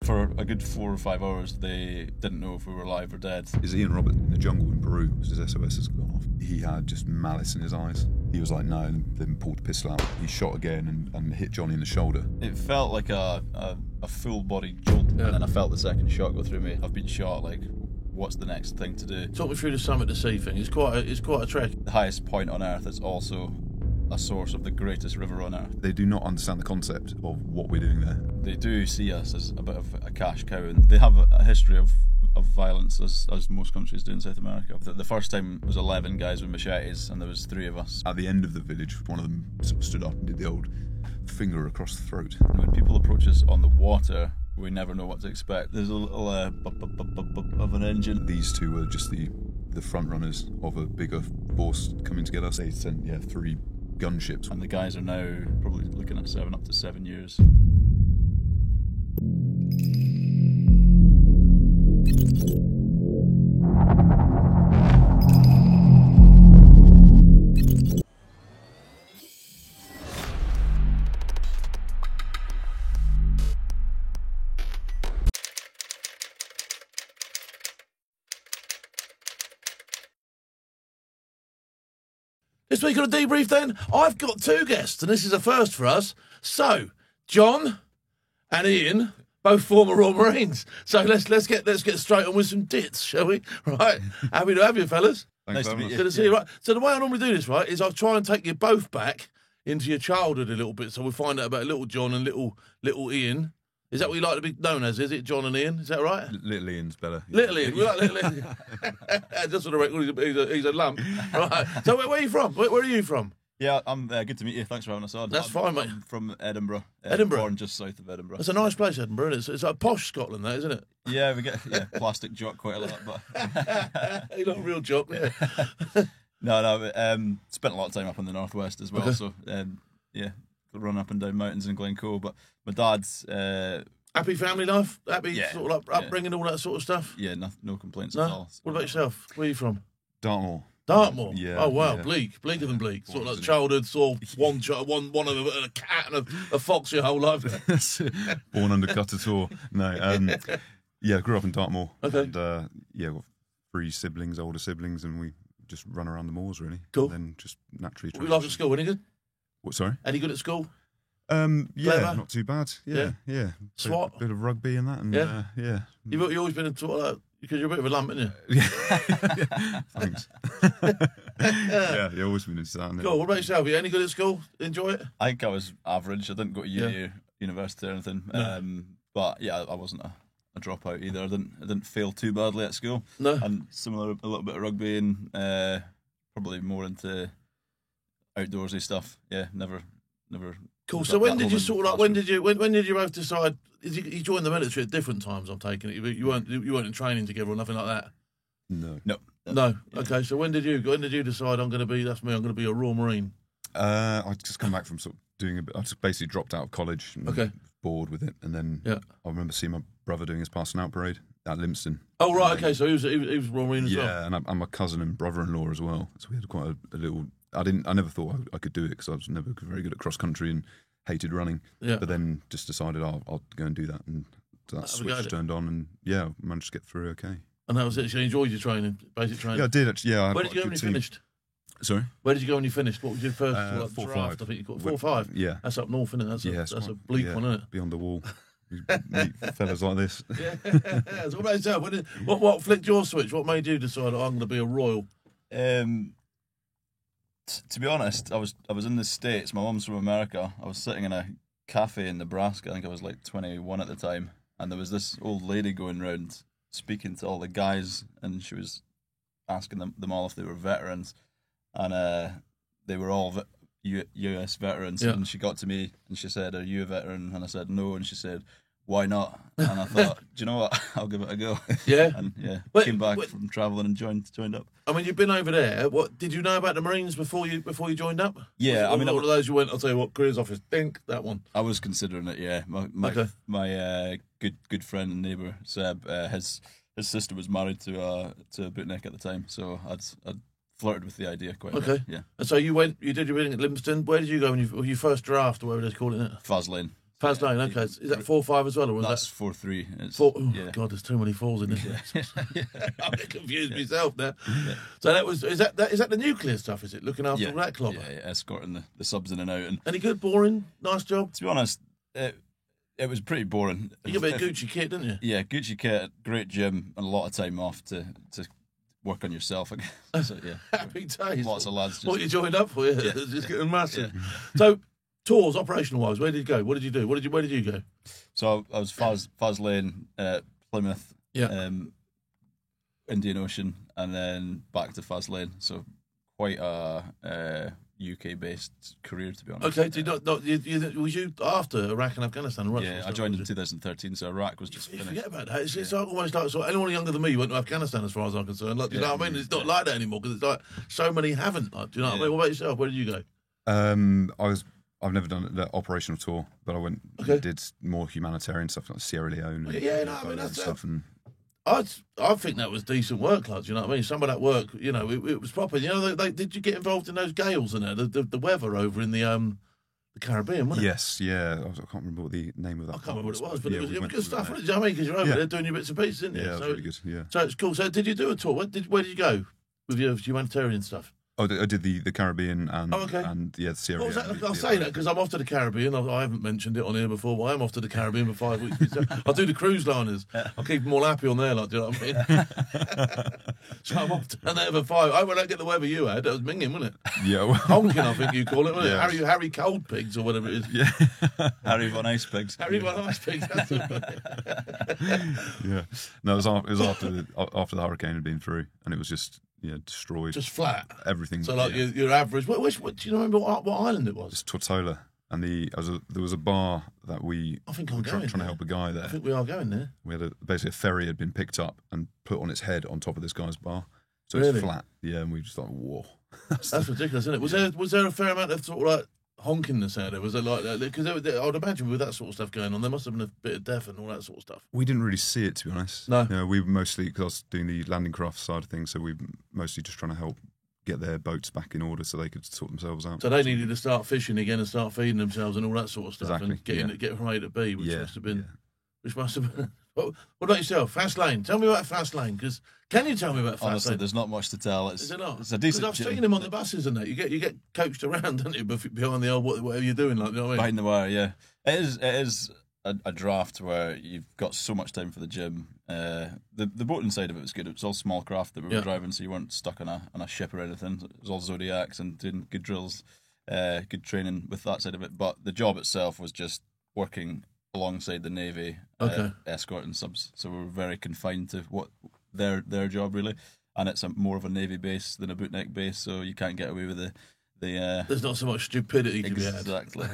For a good 4 or 5 hours, they didn't know if we were alive or dead. Is Ian Robert in the jungle in Peru because his SOS has gone off. He had just malice in his eyes. He was like, no, and then pulled the pistol out. He shot again and hit Johnny in the shoulder. It felt like a full-body jolt, and then I felt the second shot go through me. I've been shot, like, what's the next thing to do? Talk me through the Summit to Sea thing. It's quite a trek. The highest point on Earth is also a source of the greatest river on Earth. They do not understand the concept of what we're doing there. They do see us as a bit of a cash cow, and they have a history of violence, as most countries do in South America. The first time was 11 guys with machetes, and there was 3 of us. At the end of the village, one of them sort of stood up and did the old finger across the throat. And when people approach us on the water, we never know what to expect. There's a little of an engine. These two were just the front runners of a bigger force coming to get us. They sent 3 gunships, and the guys are now probably looking at up to 7 years. This week on a debrief, then, I've got 2 guests, and this is a first for us. So, John and Ian, both former Royal Marines. So let's get straight on with some dits, shall we? Right, happy to have you, fellas. Thanks Nice to very meet much. you. Good to see you. Right. So the way I normally do this, right, is I try and take you both back into your childhood a little bit, so we find out about little John and little Ian. Is that what you like to be known as? Is it John and Ian? Is that right? Little Ian's better. Little Ian. We like Little Ian. Just for the record, he's a lump. Right. So where are you from? Where are you from? Yeah, I'm good to meet you. Thanks for having us on. That's fine, mate. I'm from Edinburgh. Edinburgh? Born just south of Edinburgh. It's a nice place, Edinburgh, isn't it? It's like posh Scotland, that, isn't it? Yeah, we get plastic jock quite a lot, but You're not a real jock, yeah. no. Spent a lot of time up in the northwest as well. Okay. So run up and down mountains in Glencoe. But my dad's Happy family life? Happy Yeah, sort of like upbringing, all that sort of stuff? no complaints No? at all. What about yourself? Where are you from? Dartmoor. Dartmoor. Yeah, Oh wow, yeah. bleaker than bleak. Sort of like Wasn't it? childhood, sort of one of a cat and a fox your whole life. Born under Cutator. No, grew up in Dartmoor. Okay. And, got 3 siblings, older siblings, and we just run around the moors really. Cool. And then just naturally. What were you like at school? Any good? What? Sorry. Any good at school? Yeah, not too bad. Yeah. SWAT? Bit of rugby and that, and Yeah? You've always been a sort of like, because you're a bit of a lump, aren't you? Thanks. You've always been into that. haven't you? Cool. What about yourself? You any good at school? Enjoy it? I think I was average. I didn't go to university or anything. No. But yeah, I wasn't a dropout either. I didn't fail too badly at school. No. And similar, a little bit of rugby and probably more into outdoorsy stuff. Yeah, never. Cool. got So when that did you home sort of in like when did you both decide? You joined the military at different times? I'm taking it. You weren't in training together or nothing like that. No. No. Okay. So when did you decide I'm going to be a Royal Marine? I just come back from sort of doing a bit. I just basically dropped out of college. And Okay. Bored with it, and then Yeah. I remember seeing my brother doing his passing out parade at Limpston. Oh right. Okay. So he was Royal Marine as well. Yeah, and I'm my cousin and brother-in-law as well. So we had quite a little. I never thought I could do it because I was never very good at cross country and hated running. Yeah. But then just decided I'll go and do that, and that Have a go switch at it. turned on, and yeah, I managed to get through okay. And that was it. So you enjoyed your training, basic training. Yeah, I did actually. Yeah, I had Where did quite you a go when good you team. finished? Sorry. Where did you go when you finished? What was your first 4 draft? 5. I think you got 4 or 5. Yeah. That's up north, isn't it? That's quite- a bleak one, isn't it? Beyond the wall. You meet fellas like this. Yeah. So what about yourself? What flicked your switch? What made you decide I'm going to be a royal? To be honest, I was in the States. My mum's from America. I was sitting in a cafe in Nebraska. I think I was like 21 at the time, and there was this old lady going round speaking to all the guys, and she was asking them all if they were veterans, and they were all US veterans. Yeah. And she got to me and she said, "Are you a veteran?" And I said, "No." And she said, "Why not?" And I thought, do you know what? I'll give it a go. Yeah. And yeah, Wait, came back wait. from travelling and joined up. I mean, you've been over there. What did you know about the Marines before you joined up? Yeah, Was it I mean, one of those you went. I'll tell you what, careers office. Think that one. I was considering it. Yeah, my Okay. good friend and neighbour Seb, his sister was married to a bootneck at the time, so I'd flirted with the idea quite a Okay. bit. Yeah, And so you did your bidding at Livingston. Where did you go when you first draft, or whatever they call it? Faslane. Faz Lane, okay. Is that 4-5 as well, or was That's that 4-3. It's 4? Oh, yeah. God, there's too many fours in this. I'm getting confused myself now. So that was is that the nuclear stuff? Is it looking after all that clobber? Yeah, escorting the subs in and out. And Any good? Boring? Nice job. to be honest, it was pretty boring. You got a bit of Gucci kit, didn't you? Yeah, Gucci kit, great gym, and a lot of time off to work on yourself. I guess. So, yeah, Happy days. lots of lads. Just, What you joined up for? Yeah, just getting massive. So tours, operational wise, where did you go? What did you do? Where did you go? So I was Faz Lane, Plymouth, Yeah. Indian Ocean, and then back to Faz Lane. So quite a UK-based career, to be honest. Okay, did was you after Iraq and Afghanistan? Right, Yeah, I joined in 2013, so Iraq was just You finished. forget about that. It's almost like anyone younger than me went to Afghanistan, as far as I'm concerned. Like, do you know what I mean? It's not like that anymore because it's like so many haven't. Like, do you know what I mean? What about yourself? Where did you go? I've never done the operational tour, but I went did more humanitarian stuff like Sierra Leone. And Yeah, no, I mean, that's stuff. And I think that was decent work, like, do you know what I mean? Some of that work, you know, it was proper. You know, did you get involved in those gales and the weather over in the Caribbean, wasn't it? yes, yeah, I can't remember what the name of that. I can't remember what it was, but yeah, it was we went good stuff, through wasn't it? Do you know what I mean? Because you're over Yeah. there doing your bits and pieces, didn't you? that. Yeah, it was really good. Yeah. So it's cool. So did you do a tour? Where did you go with your humanitarian stuff? Oh, I did the Caribbean and okay. and the Sierra What was Leone. that? I'll say that because I'm off to the Caribbean. I haven't mentioned it on here before, but I am off to the Caribbean for 5 weeks. I'll do the cruise liners. I'll keep them all happy on there, like, do you know what I mean? So I'm off down there for 5. I won't get the weather you had. That was minging, wasn't it? Yeah, well, Honking, I think you call it, wasn't Yeah. it? Harry Cold Pigs or whatever it is. yeah, Harry Von Ice Pigs. Harry Von Ice Pigs. That's it. yeah. No, it was after the hurricane had been through, and it was just destroyed. Just flat. Everything. So like yeah. your average. What do you remember what island it was? It's Tortola, and there was a bar that we I think were I'm trying going to there. help a guy I there. think we are going there. We had basically a ferry had been picked up and put on its head on top of this guy's bar, so Really? it's flat. Yeah, and we just thought, whoa. That's ridiculous, isn't it? Was there a fair amount of sort of like honkingness out there? Was there like that? Because I would imagine with that sort of stuff going on, there must have been a bit of death and all that sort of stuff. We didn't really see it, to be honest. No. We were mostly, because I was doing the landing craft side of things, so we were mostly just trying to help get their boats back in order so they could sort themselves out. So they needed to start fishing again and start feeding themselves and all that sort of stuff, and Exactly, get from A to B, which Yeah, must have been. yeah. Which must have been. What about yourself? Fast Lane. Tell me about Fast Lane. Because can you tell me about Fast Honestly, Lane? there's not much to tell. Is it not? It's a Because decent I've gym. seen them on the buses and that. You get coached around, don't you? Behind the old whatever you're doing, like, you know what I mean? Behind the wire, yeah. It is a draft where you've got so much time for the gym. The boating side of it was good. It was all small craft that we were driving, so you weren't stuck on a ship or anything. It was all Zodiacs and doing good drills, good training with that side of it. But the job itself was just working alongside the Navy, escorting subs. So we were very confined to what their job really, and it's more of a Navy base than a bootneck base, so you can't get away with the There's not so much stupidity to be had. exactly.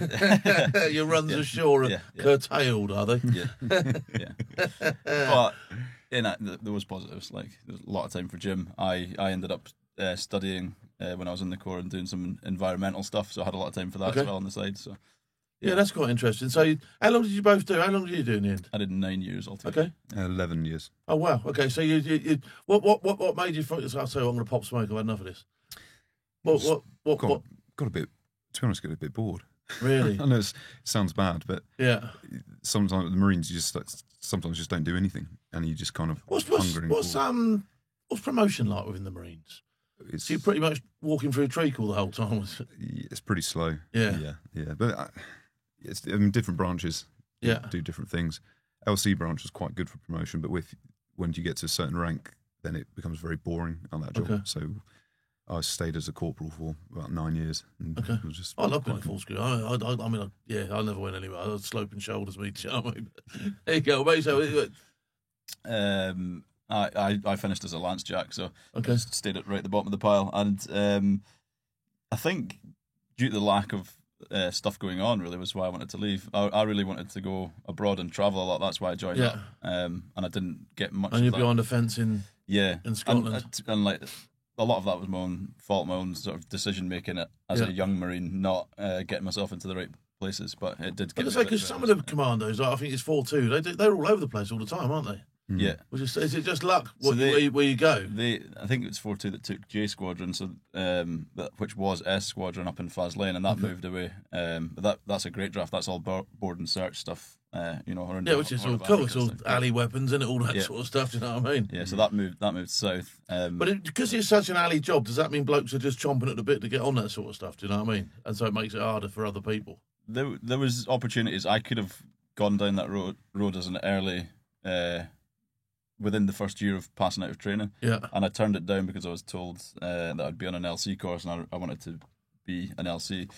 Your runs ashore are curtailed, are they? yeah. But there was positives. Like there was a lot of time for gym. I ended up studying when I was in the Corps and doing some environmental stuff, so I had a lot of time for that as well on the side. So yeah, that's quite interesting. So how long did you both do? How long did you do in the end? I did 9 years altogether. Okay. 11 years. Oh wow. Okay. So you what made you think? So I'm going to pop smoke. I've had enough of this. What? Got a bit, to be honest, got a bit bored. Really? I know it sounds bad, but Yeah. sometimes the Marines, you sometimes just don't do anything, and you just kind of hungering. What's promotion like within the Marines? It's, So you're pretty much walking through treacle the whole time. it's pretty slow. Yeah. yeah. But different branches do different things. LC branch was quite good for promotion, but when you get to a certain rank, then it becomes very boring on that job. Okay. So I stayed as a corporal for about 9 years. And Okay. it was just I love being a full screw. I never went anywhere. I was sloping shoulders, me. You know what I mean? There you go, mate. So, I finished as a Lance Jack, so okay. stayed right at the bottom of the pile. And I think due to the lack of stuff going on, really was why I wanted to leave. I really wanted to go abroad and travel a lot. That's why I joined up. And I didn't get much. And you're of that. behind the fence in Scotland. And like a lot of that was my own fault, my own sort of decision making as a young Marine, not getting myself into the right places. But it did. Because some of the commandos, I think it's 4-2. They're all over the place all the time, aren't they? Yeah. Is it just luck So where you go? I think it was 4-2 that took J Squadron, so which was S Squadron up in Faslane, and that moved away. But that's a great draft. That's all board and search stuff. Around Which is all cool. It's all alley weapons and all that sort of stuff. Do you know what I mean? Yeah. So that moved south. But because it's such an alley job, does that mean blokes are just chomping at the bit to get on that sort of stuff? Do you know what I mean? And so it makes it harder for other people. There was opportunities. I could have gone down that road as an early. Within the first year of passing out of training. Yeah. And I turned it down because I was told that I'd be on an LC course, and I wanted to be an LC.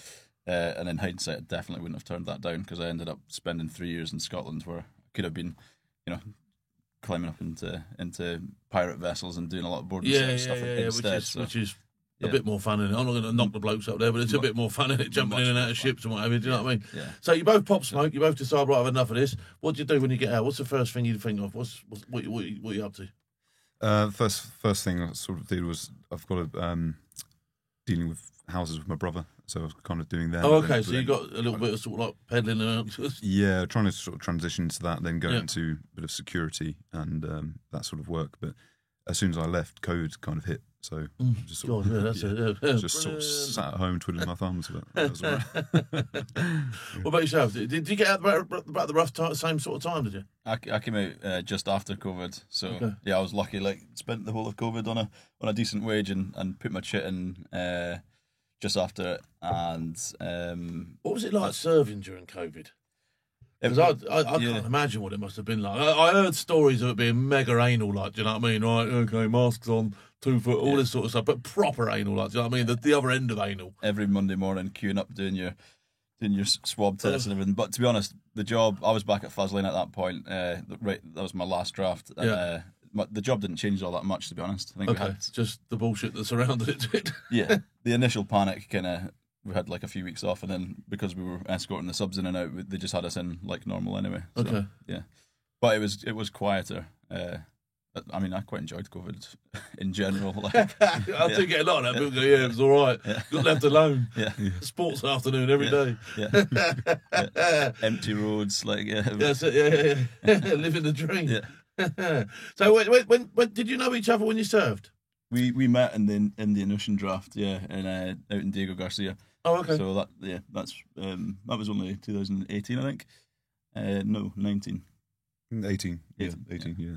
And in hindsight, I definitely wouldn't have turned that down, because I ended up spending 3 years in Scotland, where I could have been, climbing up into pirate vessels and doing a lot of board stuff instead. Which is a bit more fun, in it. I'm not going to knock the blokes up there, but it's a bit more fun, in it, jumping in and out of ships and whatever. Do you know what I mean? Yeah. So you both pop smoke. You both decide, right, I've had enough of this. What do you do when you get out? What's the first thing you think of? What are you up to? First thing I sort of did was, I've got dealing with houses with my brother, so I was kind of doing that. Oh, okay. So you got a little bit of sort of like peddling around. Yeah, trying to sort of transition to that, then go into a bit of security and that sort of work. But as soon as I left, COVID kind of hit. So just sort of sat at home twiddling my thumbs. But that was all right. What about yourself? Did you get out about the rough same sort of time? Did you? I came out just after COVID, so I was lucky. Like, spent the whole of COVID on a decent wage and put my chit in just after it. And what was it like serving during COVID? Because I can't imagine what it must have been like. I heard stories of it being mega anal, like, do you know what I mean? Right, okay, masks on, 2 foot, all this sort of stuff, but proper anal, like, do you know what I mean? The other end of anal. Every Monday morning, queuing up, doing your swab tests and everything. But to be honest, the job, I was back at Faslane at that point. That was my last draft. And, the job didn't change all that much, to be honest. I think just the bullshit that surrounded it. Yeah, the initial panic we had like a few weeks off, and then because we were escorting the subs in and out, they just had us in like normal anyway. So, okay. Yeah, but it was quieter. I mean, I quite enjoyed COVID in general. Like, I do get a lot of that. People go, it was all right. Got left alone. Yeah. Sports afternoon every day. Yeah. Empty roads, like That's it. Yeah. Living the dream. Yeah. So when did you know each other when you served? We met in the Indian Ocean draft, out in Diego Garcia. Oh, okay. So that was only 2018, I think. No, 19. 18. Yeah, 18. Yeah.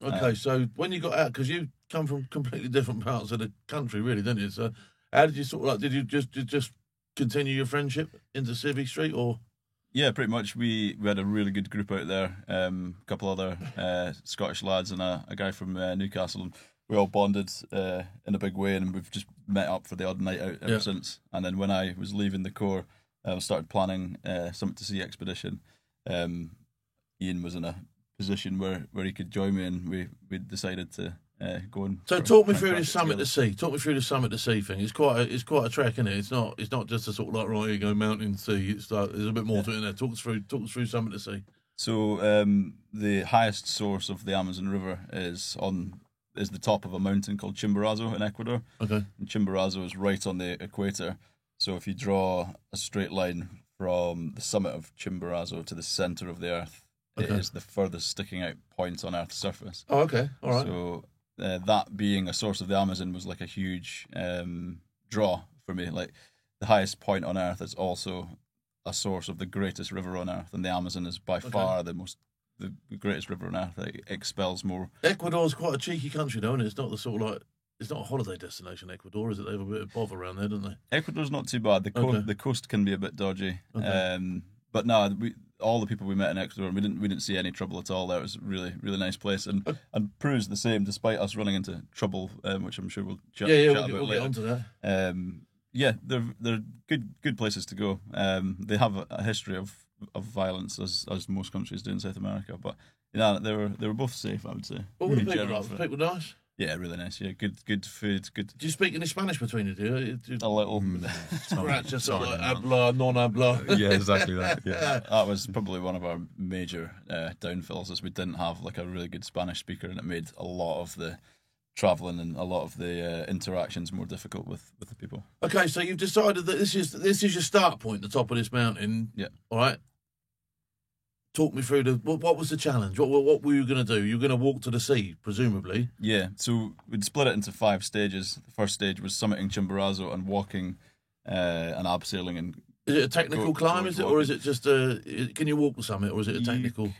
Okay, so when you got out, because you come from completely different parts of the country, really, didn't you? So how did you did you just continue your friendship into Civvy Street, or? Yeah, pretty much. We had a really good group out there. A couple other Scottish lads and a guy from Newcastle. And we all bonded in a big way, and we've just met up for the odd night out ever since. And then when I was leaving the Corps, I started planning Summit to Sea expedition. Ian was in a position where he could join me, and we decided to go and. So talk me through this Summit to Sea. Talk me through the Summit to Sea thing. It's quite a trek, isn't it? It's not just a sort of like, right, you go mountain sea. It's like, there's a bit more to it in there. Talk us through Summit to Sea. So the highest source of the Amazon River is the top of a mountain called Chimborazo in Ecuador. Okay. And Chimborazo is right on the equator. So if you draw a straight line from the summit of Chimborazo to the center of the Earth, it is the furthest sticking out point on Earth's surface. Oh, okay. All right. So that being a source of the Amazon was like a huge draw for me. Like, the highest point on Earth is also a source of the greatest river on Earth, and the Amazon is by far the greatest river on Earth. It expels more. Ecuador's quite a cheeky country, though, isn't it? It's not the sort of like, it's not a holiday destination, Ecuador, is it? They have a bit of bother around there, don't they? Ecuador's not too bad. The coast can be a bit dodgy. Okay. But no, all the people we met in Ecuador, we didn't see any trouble at all there. It was a really, really nice place, and Peru's the same, despite us running into trouble, which I'm sure we'll chat about we'll later. get onto that. They're good places to go. They have a history of violence, as most countries do in South America, but they were both safe, I would say. What were the people like? Were people nice? Yeah, really nice. Yeah, good food. Good. Do you speak any Spanish between you? Do you? A little. Just sort of habla, non habla. Yeah, exactly that. Yeah, that was probably one of our major downfalls, is we didn't have like a really good Spanish speaker, and it made a lot of the traveling and a lot of the interactions more difficult with the people. Okay, so you've decided that this is your start point, the top of this mountain. Yeah. All right. talk me through what was the challenge? What were you going to do? You were going to walk to the sea, presumably. Yeah, so we'd split it into 5 stages. The first stage was summiting Chimborazo and walking and abseiling. And is it a technical climb? Is it, or is it just can you walk the summit, or is it a technical?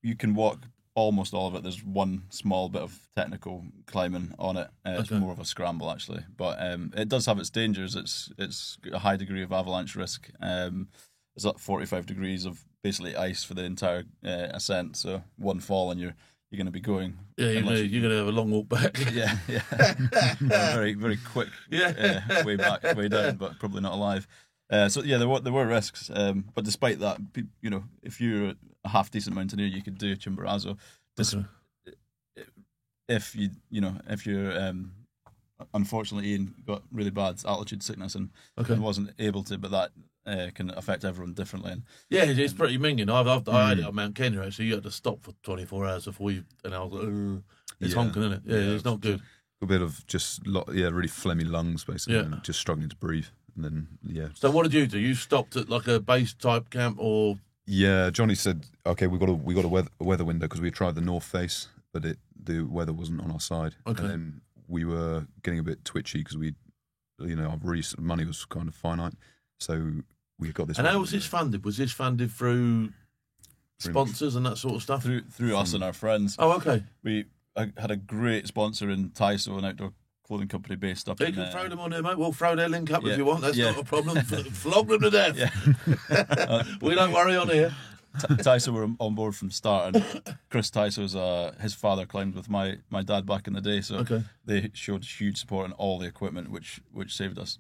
You can walk almost all of it. There's one small bit of technical climbing on it. It's more of a scramble actually, but it does have its dangers. It's got a high degree of avalanche risk. It's up 45 degrees of basically ice for the entire ascent. So one fall and you're going to be going. Yeah, you're going to have a long walk back. Yeah. Very, very quick way back, way down, but probably not alive. So yeah, there were risks, but despite that, you know, if you're a half decent mountaineer, you could do Chimborazo. If you're unfortunately Ian got really bad altitude sickness and wasn't able to, but that can affect everyone differently. And, yeah, it's pretty minging. I had it on Mount Kenya, so you had to stop for 24 hours before you, and I was like, it's honking, isn't it? Yeah, it's not good. A bit of just really phlegmy lungs basically, and just struggling to breathe. And then So what did you do? You stopped at like a base type camp, or? Yeah, Johnny said, okay, we got a weather window because we tried the north face, but the weather wasn't on our side. Okay. And then we were getting a bit twitchy because our money was kind of finite, so we got this. And how was this funded? Was this funded through sponsors and that sort of stuff? Through us and our friends. Oh, okay. I had a great sponsor in Taiso, an outdoor clothing company based up in... You can throw them on there, mate. We'll throw their link up if you want. That's not a problem. Flog them to death. Yeah. We don't worry on here. Taiso were on board from start, and Chris Taiso's his father climbed with my dad back in the day, so they showed huge support on all the equipment, which saved us,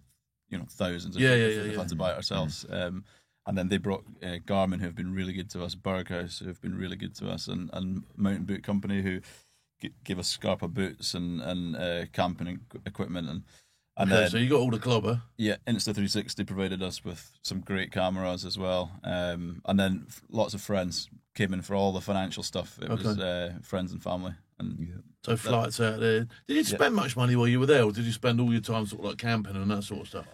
thousands of euros. We've had to buy it ourselves. And then they brought Garmin, who have been really good to us, Berghaus, who have been really good to us, and Mountain Boot Company, who give us Scarpa boots and camping equipment. And then, so you got all the clobber. Yeah, Insta360 provided us with some great cameras as well. And then lots of friends came in for all the financial stuff. It was friends and family. And so flights out there. Did you spend much money while you were there, or did you spend all your time sort of like camping and that sort of stuff?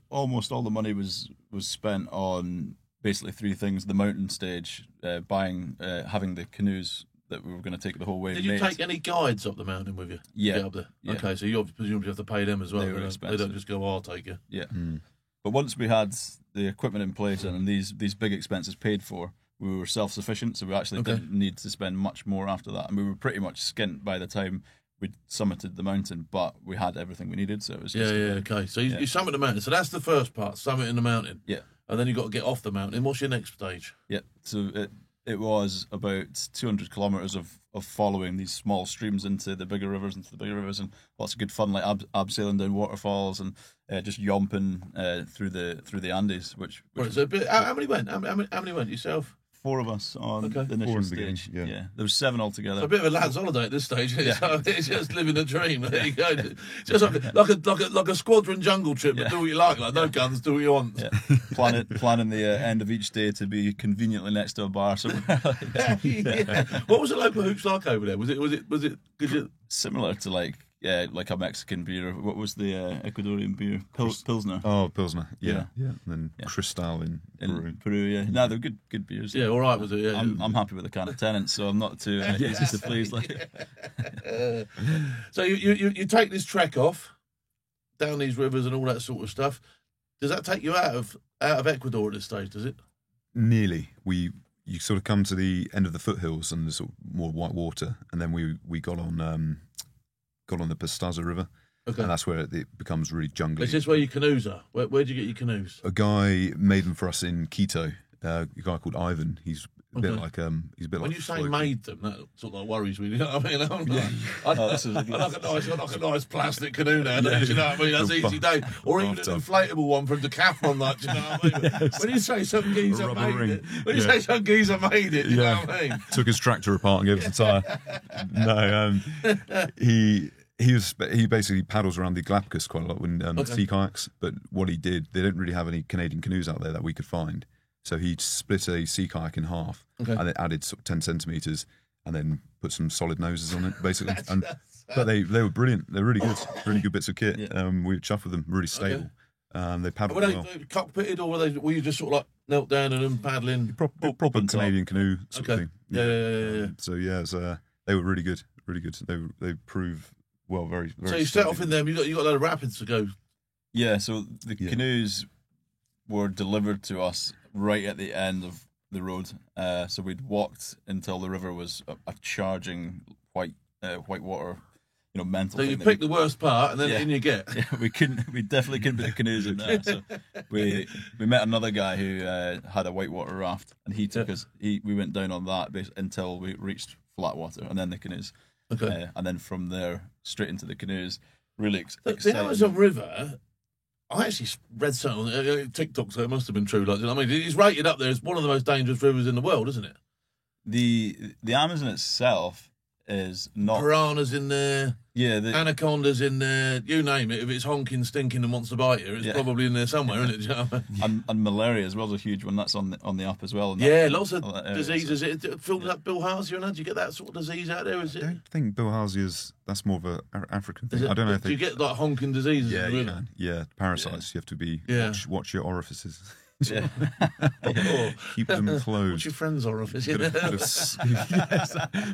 Almost all the money was spent on basically 3 things: the mountain stage, having the canoes that we were going to take the whole way. Did you take any guides up the mountain with you? Yeah. Get up there? Yeah. Okay, so you presumably have to pay them as well. They don't just go, I'll take you. Yeah. But once we had the equipment in place and these big expenses paid for, we were self-sufficient, so we actually didn't need to spend much more after that. And we were pretty much skint by the time we summited the mountain, but we had everything we needed, so it was just... okay. So you summit the mountain. So that's the first part, summiting the mountain. Yeah. And then you've got to get off the mountain. What's your next stage? Yeah, so it was about 200 kilometres of following these small streams into the bigger rivers, and lots of good fun, like abseiling down waterfalls and just yomping through the Andes. Which so how many went? How many went yourself? 4 of us on the initial stage. Yeah, there was 7 altogether. It's a bit of a lad's holiday at this stage. It's just living the dream. There you go. Just like a squadron jungle trip, but do what you like no guns, do what you want. Yeah. Planning the end of each day to be conveniently next to a bar somewhere. What was the local hoops like over there? Was it similar to like a Mexican beer? What was the Ecuadorian beer? Pilsner. Oh, Pilsner. Yeah. And then Cristal in Peru. Yeah. No, they're good beers. Yeah, all right. Was it? Yeah. I'm happy with the can of Tennent's, so I'm not too easy to please. So you take this trek off down these rivers and all that sort of stuff. Does that take you out of Ecuador at this stage? Does it? Nearly. You sort of come to the end of the foothills and there's sort of more white water, and then we got on the Pastaza River, and that's where it becomes really jungly. Is this where your canoes are? Where'd you get your canoes? A guy made them for us in Quito. A guy called Ivan. He's a bit like when you say made them, that sort of like worries me. You know what I mean? I like a nice plastic canoe nowadays. You know what I mean? That's easy day. Or even an inflatable one from Decathlon. Like, do you know what I mean? Yes. When you say some geezer made it, you know what I mean? Took his tractor apart and gave it a tire. No, he basically paddles around the Galapagos quite a lot with sea kayaks. But what he did, they don't really have any Canadian canoes out there that we could find. So he split a sea kayak in half and then added sort of 10 centimetres and then put some solid noses on it, basically. But they were brilliant. They're really good bits of kit. Yeah. We were chuffed with them, really stable. They paddled Were they cockpitted, or were you just sort of like knelt down and them paddling. Proper Canadian canoe sort of thing. Yeah. So they were really good. They prove well, very. So you set off in them. You got a lot of rapids to go. Yeah. So the canoes were delivered to us right at the end of the road. So we'd walked until the river was a charging white water, mental. So you picked the worst part, and then in you get. Yeah, we definitely couldn't put the canoes in there. So we met another guy who had a whitewater raft, and he took us. We went down on that until we reached flat water, and then the canoes. Okay. And then from there straight into the canoes. Really exciting. The Amazon River. I actually read something on TikTok, so it must have been true. Like, I mean, it's rated up there as one of the most dangerous rivers in the world, isn't it? The Amazon itself is not piranhas in there. Yeah, anacondas in there. You name it. If it's honking, stinking, and wants to bite you, it's probably in there somewhere, isn't it? Do you know what I mean? And malaria as well is a huge one. That's on the up as well. Lots of diseases. It filled up bilharzia, and did you get that sort of disease out there? Is it? I don't think bilharzia that's more of an African thing. I don't know. Do you get like honking diseases? Yeah, you can. Yeah, parasites. You have to be watch your orifices. Yeah. Keep them closed. What's your friend's orifice? Put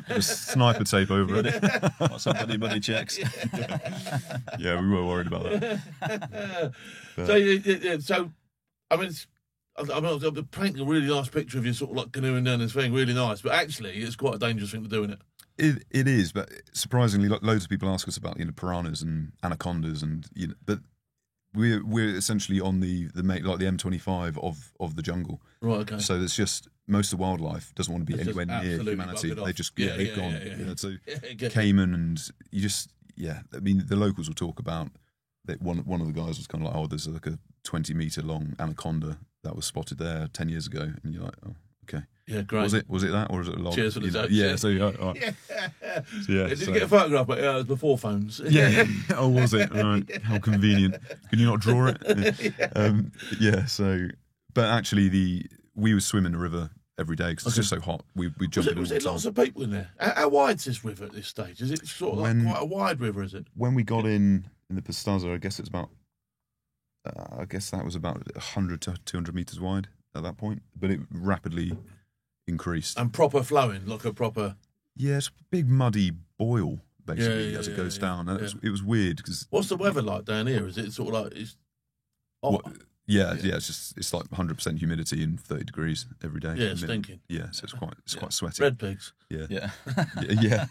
a sniper tape over it. What's up, buddy checks? Yeah, we were worried about that. So, I mean, I'm painting a really nice picture of you sort of like canoeing down this thing, really nice. But actually, it's quite a dangerous thing to do, isn't it? It is, but surprisingly, loads of people ask us about piranhas and anacondas, and but we're essentially on the M25 of the jungle. Right. Okay. So it's just most of the wildlife doesn't want to be anywhere near humanity. They just they've gone. So caiman and I mean, the locals will talk about that. One of the guys was kind of like, there's like a 20-meter long anaconda that was spotted there 10 years ago, and you're like, oh, okay. Yeah, great. Was it that, or was it a log? Cheers for the joke. Yeah, so Did you get a photograph? But it was before phones. Yeah. Oh, was it? Right. How convenient. Can you not draw it? So, but actually, we would swim in the river every day because it's just so hot. We jump in. Was there lots of people in there? How wide's this river at this stage? Is it sort of like quite a wide river? Is it? When we got in the Pastaza, I guess it's about. I guess that was about 100 to 200 meters wide at that point, but it rapidly increased and proper flowing, like a proper. Yeah, it's a big muddy boil basically as it goes down. And it was weird because. What's the weather like down here? Is it sort of like it's hot? It's like 100% humidity and 30 degrees every day. Yeah, stinking. Yeah, so it's quite sweaty. Red pigs. Yeah. Yeah.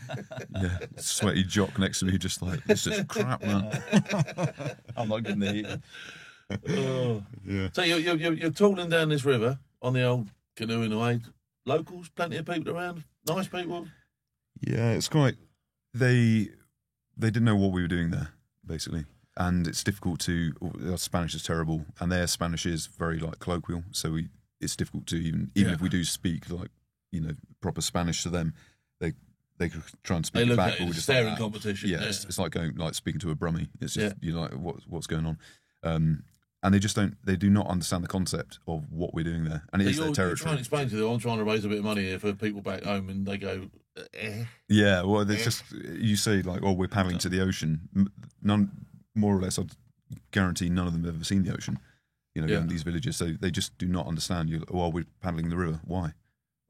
Sweaty jock next to me, just like, this is crap, man. I'm not getting the heat. Oh. Yeah. So you're tooling down this river on the old canoeing away. Locals, plenty of people around, nice people. Yeah, it's quite. They didn't know what we were doing there, basically, and it's difficult to. Our Spanish is terrible, and their Spanish is very like colloquial, so it's difficult to even if we do speak like proper Spanish to them, they could try and speak it back. But we're just staring competition. Yeah, it's like going speaking to a brummie. It's just you're like what's going on. And they just don't. They do not understand the concept of what we're doing there, and it is their territory. You're trying to explain to them, I'm trying to raise a bit of money here for people back home, and they go, Yeah, well, it's just you say like, "Oh, we're paddling to the ocean." None, more or less, I'd guarantee none of them have ever seen the ocean. In these villages, so they just do not understand. We're paddling the river. Why?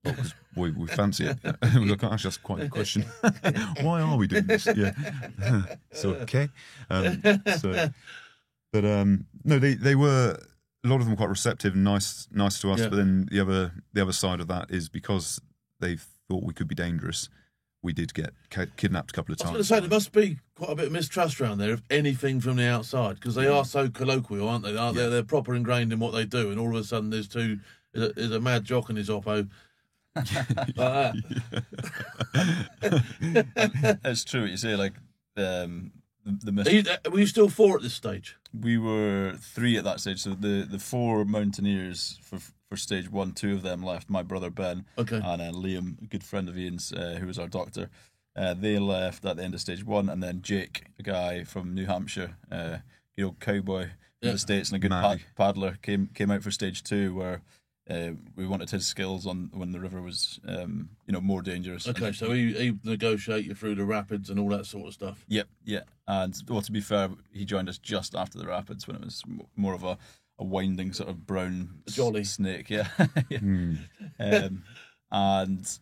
Well, because we fancy it. We're like, actually, that's quite a question. Why are we doing this? Yeah. So okay. But no, they were a lot of them quite receptive and nice to us. But then the other side of that is because they thought we could be dangerous. We did get kidnapped a couple of times. I was going to say there must be quite a bit of mistrust around there of anything from the outside because they are so colloquial, aren't they? They're proper ingrained in what they do, and all of a sudden there's a mad jock and his oppo. Like that. It's true what you say. Like were you still 4 at this stage? We were 3 at that stage. So the 4 mountaineers for stage 1, 2 of them left. My brother Ben and Liam, a good friend of Ian's, who was our doctor. They left at the end of stage 1, and then Jake, a guy from New Hampshire, cowboy in the States and a good paddler, came out for stage 2, where we wanted his skills on when the river was more dangerous. Okay, so he negotiate you through the rapids and all that sort of stuff. Yep, yeah. And to be fair, he joined us just after the rapids when it was more of a winding sort of brown jolly snake, yeah. And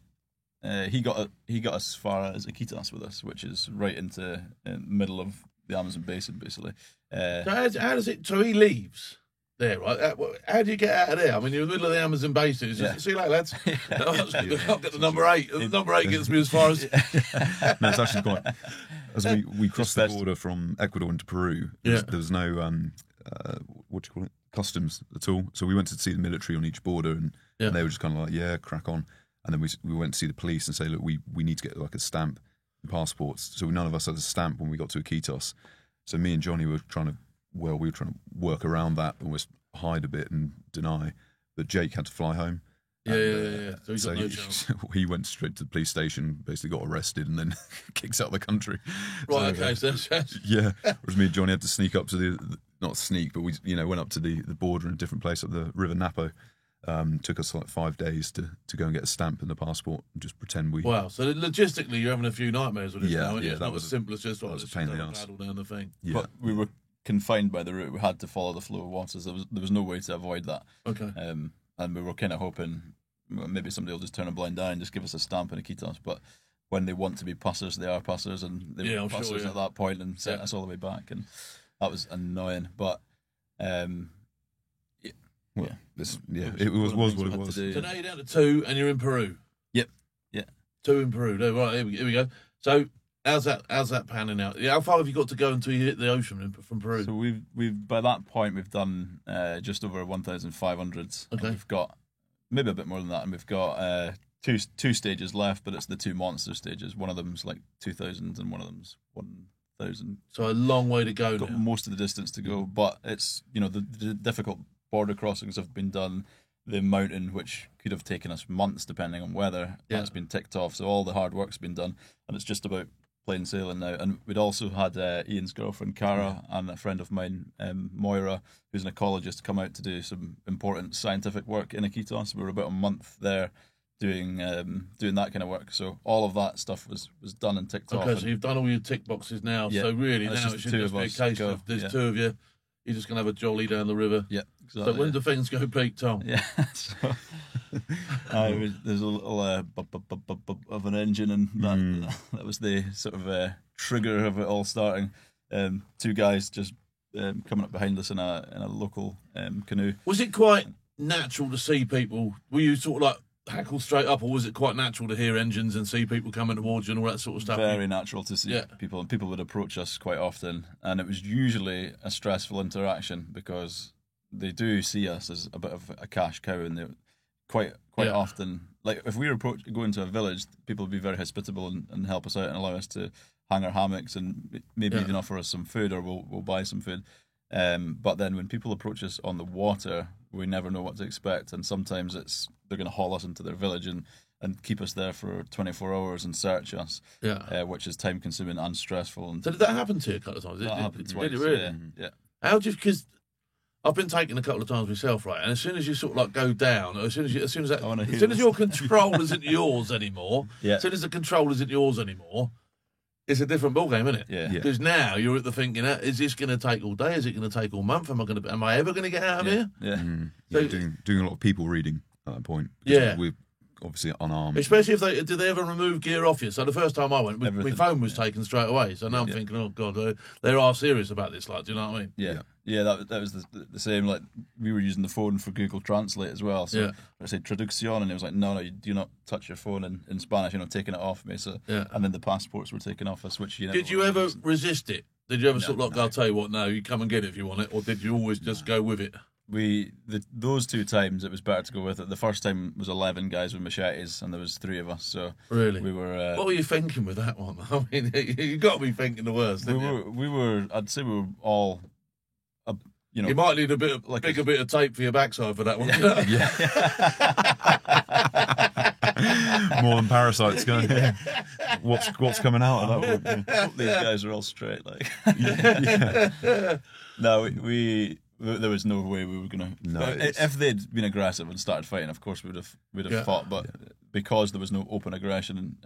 he got as far as Iquitos with us, which is right into the middle of the Amazon basin, basically. So how does it? So he leaves there, right? How do you get out of there? I mean, you're in the middle of the Amazon basin. It's just, see you later, lads. I'll get the number 8. The number 8 gets me as far as. No, it's actually quite. As we crossed the border from Ecuador into Peru, there was no what do you call it, customs at all. So we went to see the military on each border, and they were just kind of like, yeah, crack on. And then we went to see the police and say, look, we need to get like a stamp and passports. So none of us had a stamp when we got to Iquitos. So me and Johnny were trying to work around that, almost hide a bit and deny. But Jake had to fly home. Yeah. So he went straight to the police station, basically got arrested, and then kicked out of the country. Right. So yeah. Whereas me and Johnny had to sneak up to not sneak, but we went up to the border in a different place up the River Napo. Took us like 5 days to go and get a stamp and the passport and just pretend we. Wow. So logistically, you're having a few nightmares with this now. Yeah, it's not as simple as just a pain in the ass. Paddle down the thing. Yeah. But we were confined by the route. We had to follow the flow of waters. There was no way to avoid that. Okay. And we were kind of hoping maybe somebody will just turn a blind eye and just give us a stamp in Iquitos. But when they want to be passers, they are passers, and they were passers at that point and sent us all the way back, and that was annoying. But it was what it was. So now you're down to 2 and you're in Peru. Yep. Yeah. 2 in Peru. No, right, here we go. So how's that panning out? How far have you got to go until you hit the ocean from Peru? So we've by that point we've done just over 1,500. Okay. We've got maybe a bit more than that, and we've got two stages left, but it's the 2 monster stages. One of them's like 2,000 and one of them's 1,000. So a long way to go Got now. most of the distance to go, but it's the difficult border crossings have been done. The mountain, which could have taken us months depending on weather, that's been ticked off. So all the hard work's been done, and it's just about plain sailing now. And we'd also had Ian's girlfriend Cara and a friend of mine, Moira, who's an ecologist, come out to do some important scientific work in Iquitos. We were about a month there doing that kind of work. So all of that stuff was done and ticked off. Okay, so you've done all your tick boxes now. Yeah. So really And now it should just be a case of there's 2 of you. You're just going to have a jolly down the river. Yeah, exactly. So when do things go peak, Tom? Yeah, so, there's a little of an engine, and that was the sort of trigger of it all starting. 2 guys just coming up behind us in a local canoe. Was it quite natural to see people? Were you sort of like hackle straight up, or was it quite natural to hear engines and see people coming towards you and all that sort of stuff? Very natural to see people, and people would approach us quite often, and it was usually a stressful interaction because they do see us as a bit of a cash cow, and they quite often, like if we were going to a village, people would be very hospitable and help us out and allow us to hang our hammocks and maybe even offer us some food, or we'll buy some food. But then when people approach us on the water, we never know what to expect, and sometimes they're going to haul us into their village and keep us there for 24 hours and search us, which is time consuming and stressful. And so did that happen to you a couple of times? That happened twice. Did it really? Yeah. How do you? Because I've been taken a couple of times myself, right? And as soon as you sort of like go down, as soon as your control isn't yours anymore, as soon as the control isn't yours anymore, it's a different ballgame, isn't it? Yeah. Because now you're at the thinking, is this going to take all day? Is it going to take all month? Am I ever going to get out of here? Yeah. So, doing a lot of people reading at that point. We're obviously unarmed. Especially if they ever remove gear off you. So the first time I went, my phone was taken straight away. So now I'm thinking, oh God, they are serious about this. Like, do you know what I mean? Yeah. That was the same. Like we were using the phone for Google Translate as well. So I said traducción, and it was like, no, you do not touch your phone in Spanish. You're not taking it off me. So and then the passports were taken off us, which did you ever resist it? Did you ever sort of like, I'll tell you what, no, you come and get it if you want it, or did you always just go with it? Those 2 times it was better to go with it. The first time was 11 guys with machetes, and there was 3 of us. So really, we were. What were you thinking with that one? I mean, you got to be thinking the worst. We were. I'd say we were all. You might need a bit of a bit of tape for your backside for that one. More than parasites going. What's coming out of that one? These guys are all straight. Like, No, there was no way we were gonna. No, if they'd been aggressive and started fighting, of course we'd have fought. But because there was no open aggression,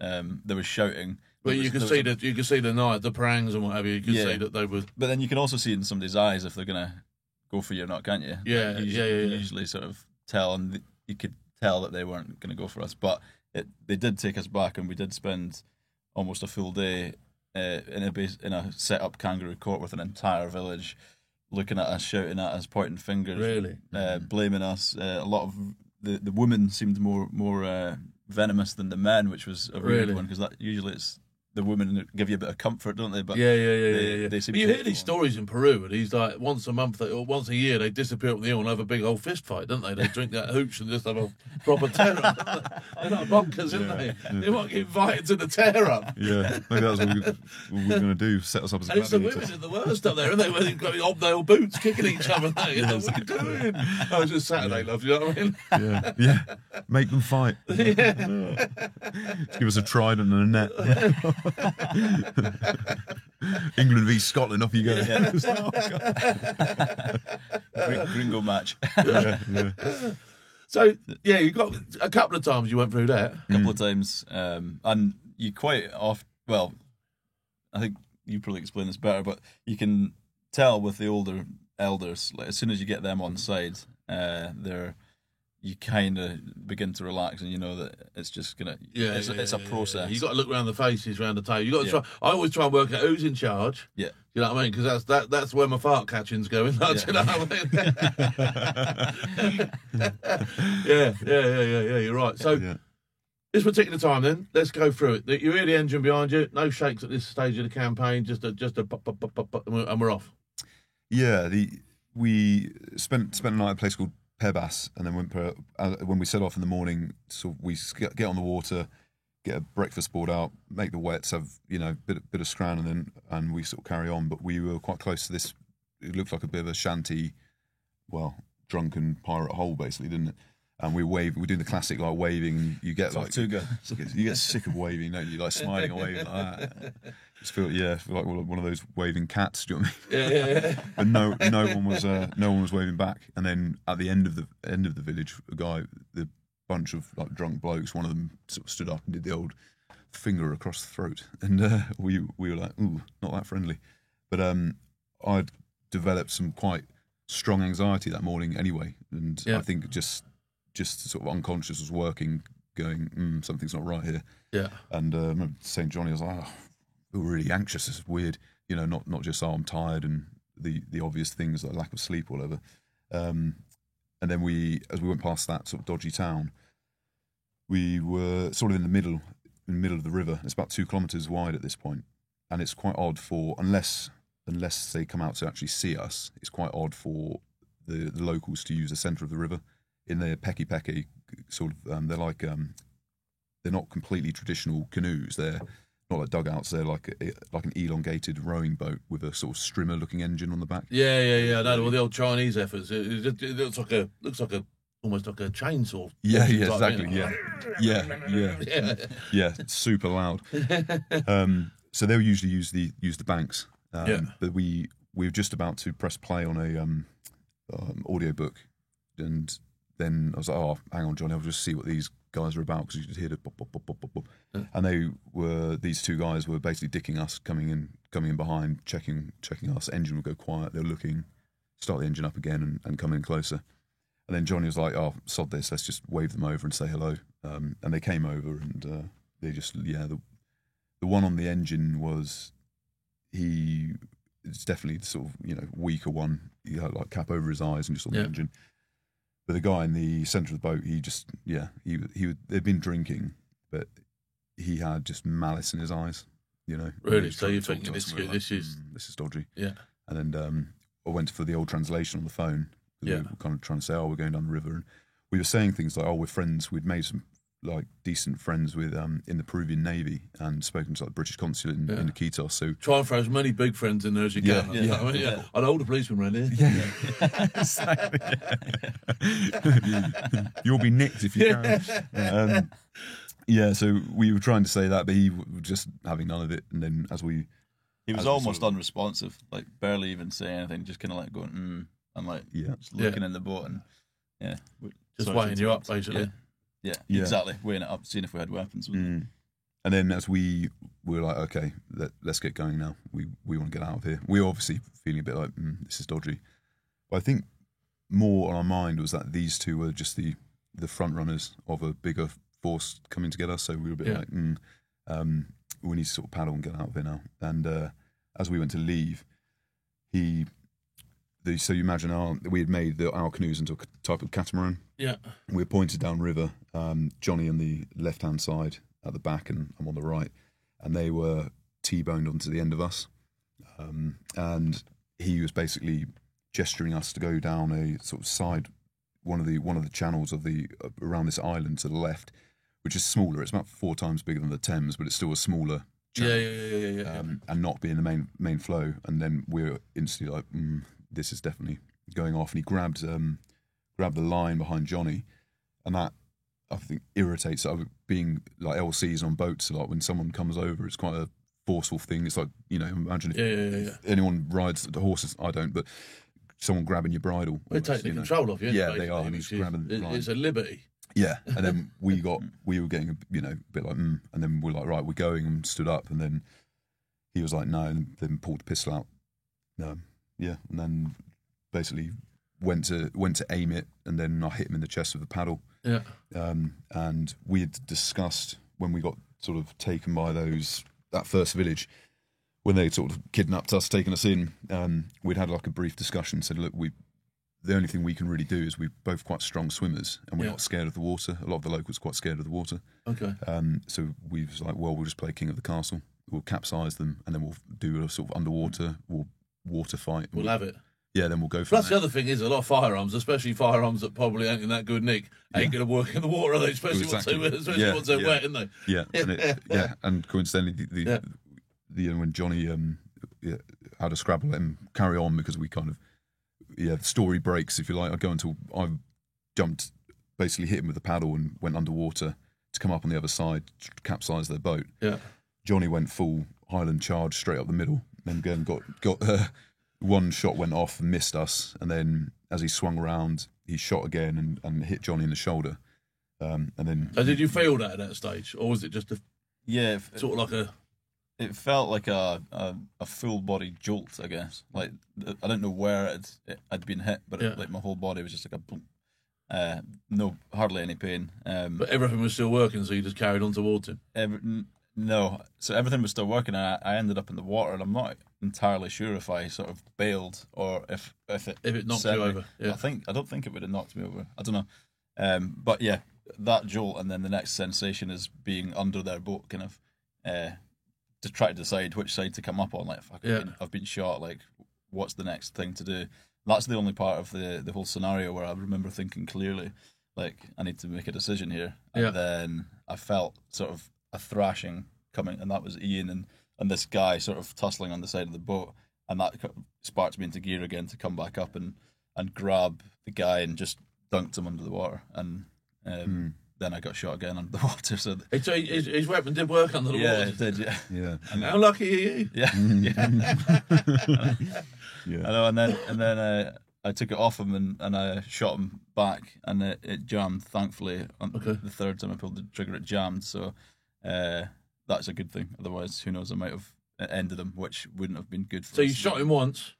there was shouting. But you could see the night, the prangs and what have you. You could see that they were. But then you can also see it in somebody's eyes if they're gonna go for you or not, can't you? Yeah, You usually sort of tell, and you could tell that they weren't going to go for us. But they did take us back, and we did spend almost a full day in a set-up kangaroo court with an entire village looking at us, shouting at us, pointing fingers, really, blaming us. A lot of the women seemed more venomous than the men, which was a weird one, because that usually it's the women give you a bit of comfort, don't they? But They seem you hear these stories in Peru, and he's like once a month or once a year they disappear up the hill and have a big old fist fight, don't they? They drink that hooch and just have a proper tear up. They're not bonkers, aren't they? They might get invited to the tear up. Yeah, maybe that's what we're going to do. Set us up as a and it's the women in the worst up there, aren't they? Where they've got hobnail boots kicking each other. What are you doing? Oh, it's just Saturday, love. You know what I mean? Yeah. Make them fight. Just give us a trident and a net. England v Scotland, off you go. Gringo match. So you got a couple of times you went through that. A couple of times, and you quite often. Well, I think you probably explain this better, but you can tell with the older elders, like as soon as you get them on side, you kind of begin to relax, and you know that it's just gonna. It's a process. You got to look around the faces, around the table. You got to try. I always try and work out who's in charge. Yeah, you know what I mean? Because that's where my fart catching's going. Do you know what I mean? Yeah. You're right. So this particular time, then let's go through it. You hear the engine behind you. No shakes at this stage of the campaign. Just a pop, pop, pop, pop, and we're off. Yeah. We spent a night at a place called Pebas, and then when we set off in the morning, so we get on the water, get a breakfast board out, make the wets, have bit of scran, and we sort of carry on. But we were quite close to this. It looked like a bit of a shanty, drunken pirate hole, basically, didn't it? And we're doing the classic waving, and you get too good. You get sick of waving, don't you? Like smiling and waving like that. Just feel like one of those waving cats. Do you know what I mean? Yeah. But no one was waving back. And then at the end of the village, the bunch of drunk blokes, one of them sort of stood up and did the old finger across the throat, and we were like, ooh, not that friendly. But I'd developed some quite strong anxiety that morning anyway, and I think just sort of unconscious was working, going, something's not right here. Yeah. And I remember saying to Johnny, I was like, I feel really anxious. It's weird, not just I'm tired and the obvious things like lack of sleep or whatever. And then as we went past that sort of dodgy town, we were sort of in the middle of the river. It's about 2 kilometres wide at this point, and it's quite odd for unless they come out to actually see us. It's quite odd for the locals to use the centre of the river. In their peki sort of, they're not completely traditional canoes. They're not like dugouts. They're like an elongated rowing boat with a sort of strimmer-looking engine on the back. Yeah. I know all the old Chinese efforts. It looks like almost like a chainsaw. Yeah, exactly. Yeah, super loud. So they'll usually use the banks. But we were just about to press play on a audiobook, and then I was like, oh, hang on, Johnny, I'll just see what these guys are about, because you just hear the pop, pop, pop, pop, pop, pop. Yeah. And these 2 guys were basically dicking us, coming in behind, checking us. Engine would go quiet. They were looking, start the engine up again and come in closer. And then Johnny was like, oh, sod this, let's just wave them over and say hello. And they came over, and they just, the one on the engine it's definitely the sort of, weaker one. He had cap over his eyes and just on the engine. But the guy in the centre of the boat, they'd been drinking, but he had just malice in his eyes, Really? So you're thinking this is dodgy. Yeah. And then I went for the old translation on the phone. We were kind of trying to say, oh, we're going down the river. And we were saying things like, oh, we're friends. We'd made some decent friends with in the Peruvian Navy and spoken to the British consulate in Iquitos. So try and throw as many big friends in there as you can. I'd hold a policeman around here. You'll be nicked if you can. So we were trying to say that, but he was just having none of it. And then he was almost unresponsive, barely even saying anything, just kind of going, and just looking in the boat and just weighing you up basically. Yeah, exactly. Weighing it up, seeing if we had weapons. And then as we were like, okay, let's get going now. We want to get out of here. We were obviously feeling a bit like, this is dodgy. But I think more on our mind was that these two were just the front runners of a bigger force coming together. So we were a bit like, we need to sort of paddle and get out of here now. And as we went to leave, so you imagine we had made our canoes into a type of catamaran. Yeah. We were pointed downriver, Johnny on the left-hand side at the back and I'm on the right. And they were T-boned onto the end of us. And he was basically gesturing us to go down a sort of side, one of the channels of around this island to the left, which is smaller. It's about 4 times bigger than the Thames, but it's still a smaller channel. Yeah. And not being the main flow. And then we were instantly like, this is definitely going off. And he grabbed the line behind Johnny, and that I think irritates. Being like LCs on boats a lot, when someone comes over, it's quite a forceful thing. It's like, imagine if anyone rides the horses. I don't, but someone grabbing your bridle. They're taking the control off you. Yeah, they are. And he's grabbing the line. It's a liberty. Yeah, and then we were getting a bit like, and then we're like, right, we're going, and stood up, and then he was like, no, and then pulled the pistol out. And then basically went to aim it, and then I hit him in the chest with a paddle. Yeah. And we had discussed when we got sort of taken by that first village, when they sort of kidnapped us, taken us in. We'd had like a brief discussion. Said, look, the only thing we can really do is we're both quite strong swimmers, and we're not scared of the water. A lot of the locals are quite scared of the water. Okay. So we was like, well, we'll just play King of the Castle. We'll capsize them, and then we'll do a sort of underwater, water fight. We'll have it. Yeah, then we'll go for Plus, the other thing is a lot of firearms, especially firearms that probably ain't in that good nick, ain't going to work in the water, are they? Especially once they're wet, aren't they? And coincidentally, when Johnny had a scrabble, let him carry on because we kind of, the story breaks, if you like. I jumped, basically hit him with a paddle and went underwater to come up on the other side, to capsize their boat. Yeah. Johnny went full Highland charge straight up the middle, and again got one shot went off and missed us, and then as he swung around, he shot again and hit Johnny in the shoulder. And then. So did you feel that at that stage, or was it just sort of like a? It felt like a full body jolt, I guess. Like I don't know where I'd been hit, but like my whole body was just like a boom. No, hardly any pain. But everything was still working, so you just carried on towards him. No, so everything was still working, and I ended up in the water, and I'm not entirely sure if I sort of bailed or if it knocked you over. Yeah. I don't think it would have knocked me over. I don't know. But yeah, that jolt, and then the next sensation is being under their boat, kind of to try to decide which side to come up on. Like, fuck, I've been shot. Like, what's the next thing to do? That's the only part of the whole scenario where I remember thinking clearly, like, I need to make a decision here. And then I felt sort of a thrashing coming, and that was Ian and this guy sort of tussling on the side of the boat, and that sparked me into gear again to come back up and grab the guy and just dunked him under the water, and then I got shot again under the water. So his weapon did work under the water. Yeah, it did. Yeah. And how lucky are you? Yeah. I know. And then I took it off him and I shot him back, and it jammed. Thankfully, on the third time I pulled the trigger, it jammed. So that's a good thing. Otherwise, who knows? I might have ended him, which wouldn't have been good for us. So you shot him once?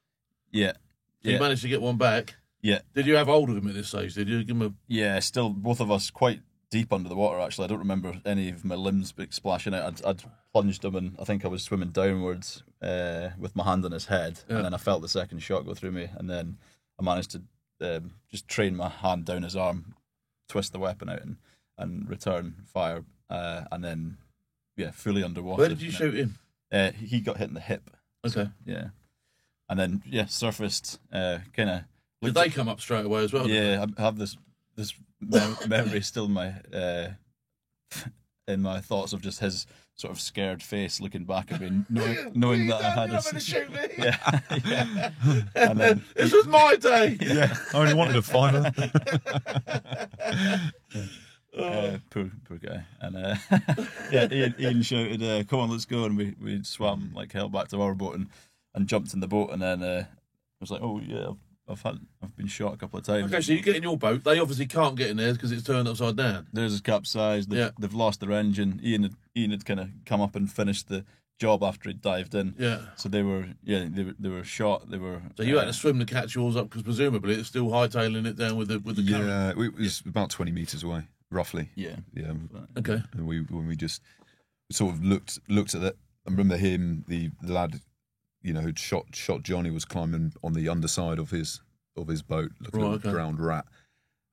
Yeah. You managed to get one back? Yeah. Did you have hold of him at this stage? Did you give him a... Yeah, still, both of us quite deep under the water, actually. I don't remember any of my limbs splashing out. I'd plunged him, and I think I was swimming downwards with my hand on his head, and then I felt the second shot go through me, and then I managed to just train my hand down his arm, twist the weapon out, and return fire, and then, fully underwater. Where did you shoot him? He got hit in the hip. Okay. So, yeah. And then, surfaced, kind of... Did they come up straight away as well? Yeah, I have this memory still in my thoughts of just his sort of scared face looking back at me, knowing that I had to shoot me. Yeah. And then, this was my day. Yeah, I only wanted a fiver. Poor guy. And Ian shouted, "Come on, let's go!" And we swam like hell back to our boat and jumped in the boat, and then I was like, "Oh yeah, I've been shot a couple of times. Okay, so you get in your boat. They obviously can't get in theirs because it's turned upside down. Theirs is capsized. They've lost their engine. Ian had kind of come up and finished the job after he dived in. Yeah. So they were shot. They were. So you had to swim to catch yours up because presumably it's still hightailing it down with the current. Yeah, it was about 20 metres away, roughly. Yeah. Yeah. Okay. And when we just sort of looked at it, I remember him, the lad, who'd shot Johnny, was climbing on the underside of his boat, like a drowned rat.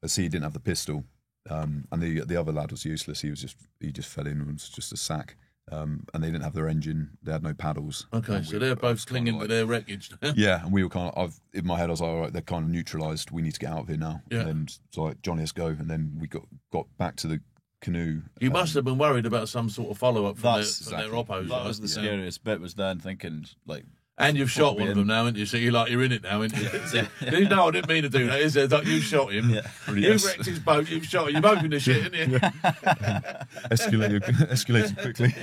See, he didn't have the pistol, and the other lad was useless. He just fell in and was just a sack. And they didn't have their engine. They had no paddles. Okay, so they're both clinging to their wreckage. Yeah, and we were kind of. In my head, I was like, all right, they're kind of neutralised. We need to get out of here now. Yeah. And so like, Johnny, let's go. And then we got back to the canoe. You must have been worried about some sort of follow up from their oppos. That was the scariest bit. Was then thinking like. And you've shot one of them now, haven't you? So you're in it now, aren't you? No, I didn't mean to do that. Is it? Like, you shot him. Yeah. You've wrecked his boat. You've shot him. You've opened the shit, haven't you? Escalated quickly.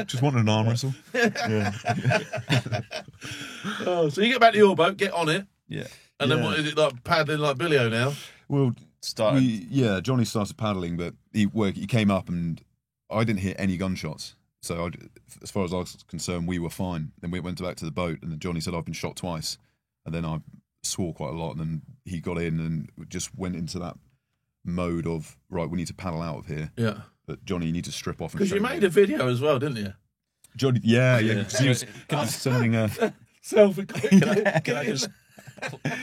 Just wanted an arm wrestle. Yeah. So you get back to your boat, get on it. Yeah. And then what is it, like paddling like Billy-O now? Well, started. Johnny started paddling, but he came up and I didn't hear any gunshots. So as far as I was concerned, we were fine. Then we went back to the boat, and then Johnny said, I've been shot twice. And then I swore quite a lot, and then he got in and just went into that mode of, right, we need to paddle out of here. Yeah. But Johnny, you need to strip off. Because you made a video as well, didn't you? Johnny, yeah. He was sending a... Selfie. Can I just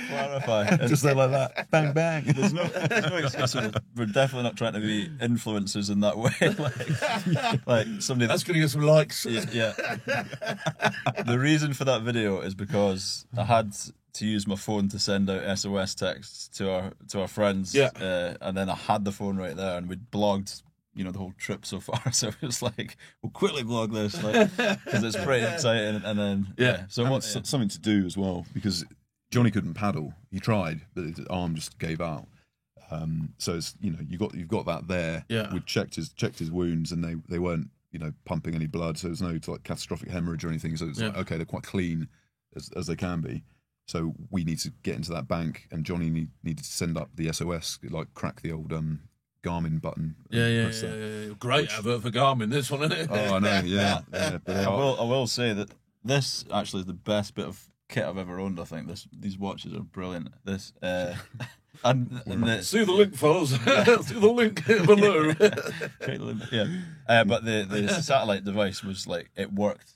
clarify? Just like that. Bang, bang. There's no excuse. We're definitely not trying to be influencers in that way. like somebody that's going to get some likes. Yeah. The reason for that video is because I had to use my phone to send out SOS texts to our friends. Yeah. And then I had the phone right there, and we'd blogged the whole trip so far. So it was like, we'll quickly blog this, because it's pretty exciting. And then so what's something to do as well, because Johnny couldn't paddle. He tried, but his arm just gave out. So it's you've got that there. Yeah. We checked his wounds, and they weren't pumping any blood, so there's no like catastrophic hemorrhage or anything. So it's like, okay, they're quite clean as they can be. So we need to get into that bank, and Johnny needed to send up the SOS, like crack the old Garmin button. Yeah. Great advert for Garmin, this one, isn't it? Oh, I know, yeah. But I will say that this actually is the best bit of kit I've ever owned. I think these watches are brilliant. This and see the link, fellas. See the link below. But the satellite device was like, it worked.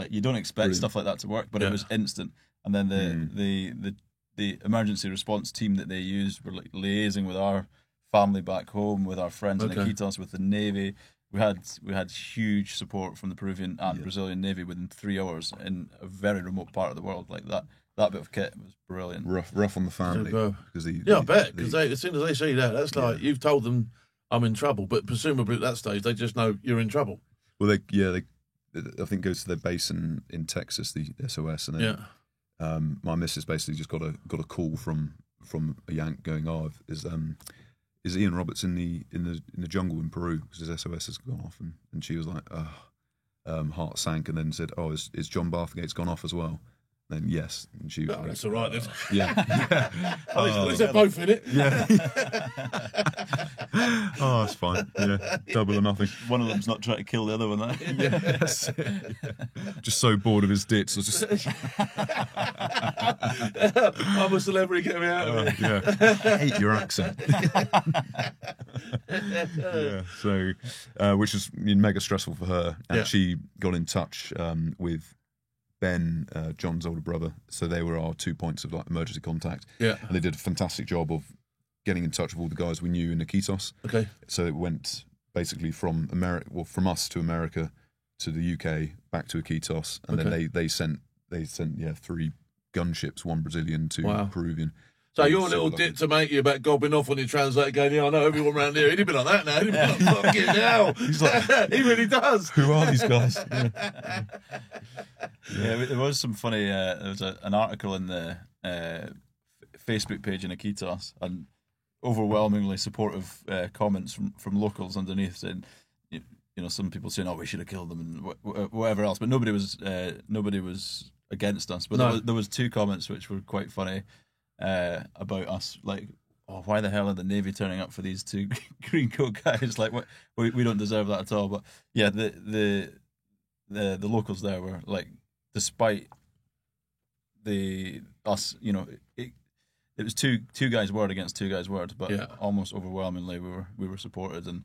You don't expect stuff like that to work, but it was instant. And then the emergency response team that they used were like liaising with our family back home, with our friends in Iquitos, with the Navy. We had huge support from the Peruvian and Brazilian Navy within 3 hours in a very remote part of the world. Like that bit of kit was brilliant. Rough on the family. I bet, because as soon as they see that, that's like, you've told them I'm in trouble, but presumably at that stage they just know you're in trouble. Well, they I think goes to their base in Texas, the SOS, and then my missus basically just got a call from a Yank going, is Ian Roberts in the jungle in Peru because his SOS has gone off, and she was like, heart sank, and then said, is John Barthengate's gone off as well? And then yes, and she was that's all right then. Yeah. At least they're both in it. Yeah. Oh, it's fine. Yeah, double or nothing. One of them's not trying to kill the other one. Yes. Just so bored of his dits. I'm a celebrity, get me out of it. Yeah. I hate your accent. Yeah. So, which was mega stressful for her, and she got in touch with Ben, John's older brother. So they were our 2 points of like emergency contact. Yeah. And they did a fantastic job of getting in touch with all the guys we knew in Iquitos. Okay. So it went basically from from us to America to the UK back to Iquitos, and then they sent 3 gunships, 1 Brazilian, 2 Peruvian. So your little dip to make you about gobbing off when you translate, going, I know everyone around here. He'd be like that now. He'd be like, fucking hell. He's like, he really does. Who are these guys? Yeah, there was some funny. There was an article in the Facebook page in Iquitos, and overwhelmingly supportive comments from locals underneath, saying, some people saying, "Oh, we should have killed them," and whatever else. But nobody was against us, but No. there was two comments which were quite funny about us, like, oh, why the hell are the Navy turning up for these two green coat guys? Like, what, we don't deserve that at all. But yeah, the locals there were like, despite us, you know, it was two guys' word against two guys' word, but almost overwhelmingly we were supported, and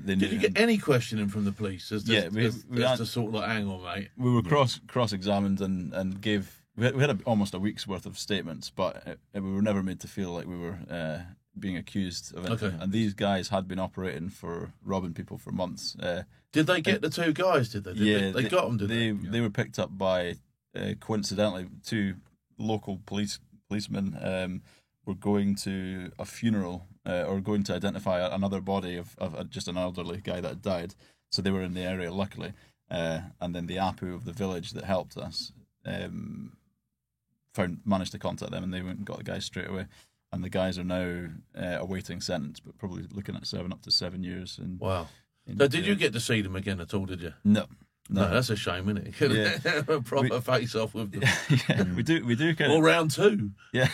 they knew. Did you get any questioning from the police? We had to sort of like, hang on, mate. We were cross examined and gave. We had almost a week's worth of statements, but we were never made to feel like we were being accused of anything. Okay. And these guys had been operating for robbing people for months. Did they get the two guys? Did they? They got them. Did they? They were picked up by coincidentally two local policemen. Were going to a funeral or going to identify another body of just an elderly guy that had died. So they were in the area, luckily. And then the APU of the village that helped us managed to contact them, and they went and got the guys straight away. And the guys are now awaiting sentence, but probably looking at up to 7 years. And wow. So did you get to see them again at all? Did you? No, that's a shame, isn't it? Yeah. A proper face off with them. Yeah, we do kind of. Or round two. Yeah.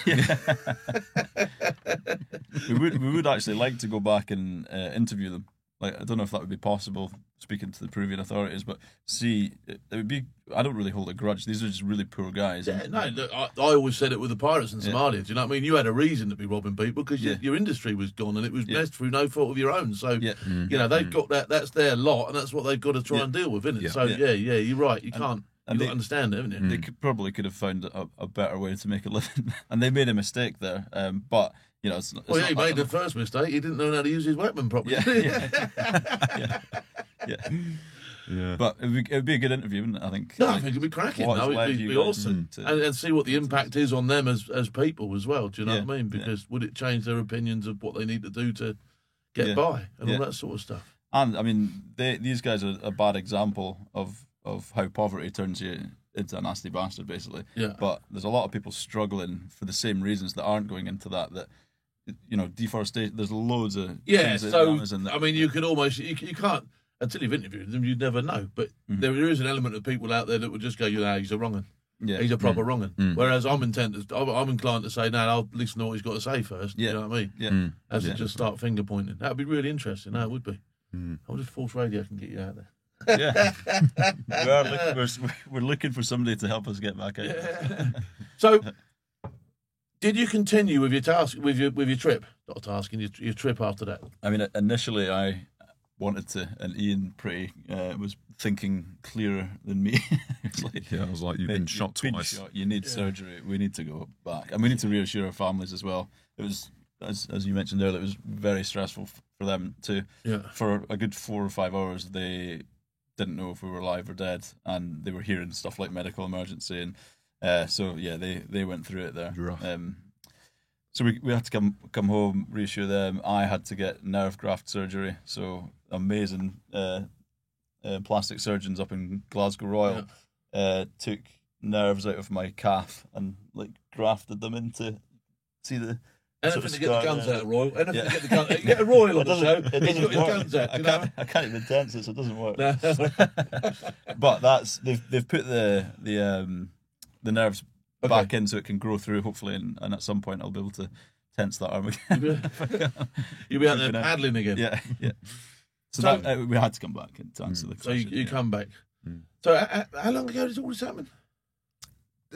we would actually like to go back and interview them. Like, I don't know if that would be possible, speaking to the Peruvian authorities, but see, it would be. I don't really hold a grudge. These are just really poor guys. Yeah, no, look, I always said it with the pirates in Somalia. Do you know what I mean? You had a reason to be robbing people because your industry was gone, and it was messed through no fault of your own. So, you know, they've got that. That's their lot, and that's what they've got to try and deal with, isn't it? Yeah. So, you're right. You can't. You've got to understand it, haven't you? They could have found a better way to make a living, and they made a mistake there. But you know, it's he made the first mistake. He didn't know how to use his weapon properly. Yeah. But it would be a good interview, wouldn't it? I think. No, I think it'd be cracking. No, it'd be awesome, and see what the impact is on them as people as well. Do you know what I mean? Because would it change their opinions of what they need to do to get by and all that sort of stuff? And I mean, these guys are a bad example of how poverty turns you into a nasty bastard, basically. Yeah. But there's a lot of people struggling for the same reasons that aren't going into that. You know, deforestation. There's loads of things I mean, you could almost you can't. Until you've interviewed them, you'd never know. But there is an element of people out there that would just go, he's a wrong'un. Yeah. He's a proper wrong'un. Whereas I'm inclined to say, no, I'll listen to what he's got to say first. Yeah. You know what I mean? Yeah. As to just start finger pointing. That would be really interesting. That would be. I wonder if Force Radio can get you out there. Yeah. we're looking for somebody to help us get back out. Yeah. So, did you continue with your task, with your trip? Not tasking, your trip after that? I mean, initially I wanted to, and Ian was thinking clearer than me. It's like, I was like, you've been shot twice. You need surgery. We need to go back, and we need to reassure our families as well. It was, as you mentioned earlier, it was very stressful for them too. Yeah. For a good 4 or 5 hours, they didn't know if we were alive or dead, and they were hearing stuff like medical emergency, and they went through it there. So we had to come home, reassure them. I had to get nerve graft surgery. So amazing plastic surgeons up in Glasgow Royal took nerves out of my calf and like grafted them into Anything to get the guns out of Royal. Anything to get the guns out. Get a Royal on the show. He's got his guns out. I can't even tense it, so it doesn't work. But they've put the nerves back in so it can grow through, hopefully, and at some point I'll be able to tense that arm again. You'll be out there paddling again. Yeah. So we had to come back to answer the question. So you come back. So how long ago did all this happen?